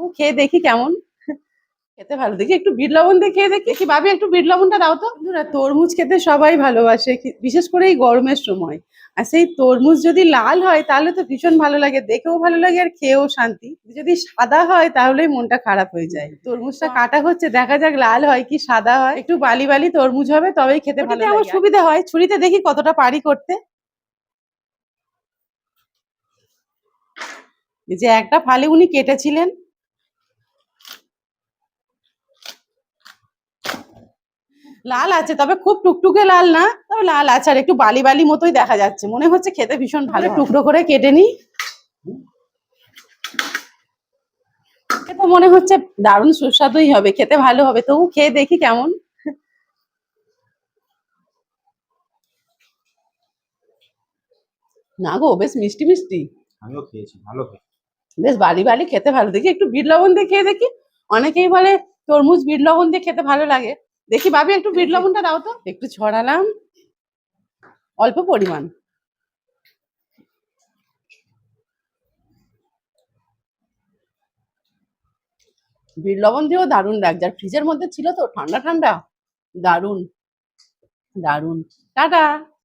তবু খেয়ে দেখি কেমন। খেতে ভালো, দেখি একটু বিট লবণ দিয়ে খেয়ে দেখি। দেখি ভাবি একটু বিট লবণটা দাও তো। বন্ধুরা, তরমুজ খেতে সবাই ভালোবাসে, বিশেষ করে এই গরমের সময়। আর সেই তরমুজ যদি লাল হয় তাহলে তো ভীষণ ভালো লাগে, দেখেও ভালো লাগে আর খেয়েও শান্তি। যদি সাদা হয় তাহলেই মনটা খারাপ হয়ে যায়। তরমুজটা কাটা হচ্ছে, দেখা যাক লাল হয় কি সাদা হয়। একটু বালি বালি তরমুজ হবে তবেই খেতে ভালো লাগে। আমার সুবিধা হয়, ছুরিতে দেখি কতটা পারি করতে। এই যে একটা ফালি উনি কেটেছিলেন। লাল আছে, তবে খুব টুকটুকে লাল না, তবে লাল আছে আর একটু বালি বালি মতোই দেখা যাচ্ছে। মনে হচ্ছে খেতে ভীষণ ভালো। টুকরো করে কেটে নি। তো মনে হচ্ছে দারুণ সুস্বাদুই হবে, খেতে ভালো হবে, তবু খেয়ে দেখি কেমন। না গো, বেশ মিষ্টি মিষ্টি। আমিও খেয়েছি, ভালো খেয়েছি। বেশ বালি বালি, খেতে ভালো। দেখি একটু বিট লবণ দিয়ে খেয়ে দেখি। অনেকেই বলে তরমুজ বিট লবণ দিয়ে খেতে ভালো লাগে। দেখি ভাবি একটু বিট লবণটা দাও তো। একটু ছড়ালাম, অল্প পরিমাণ। বিট লবণ দিয়েও দারুণ লাগছে, আর ফ্রিজের মধ্যে ছিল তো ঠান্ডা ঠান্ডা। দারুণ দারুণ। টাটা।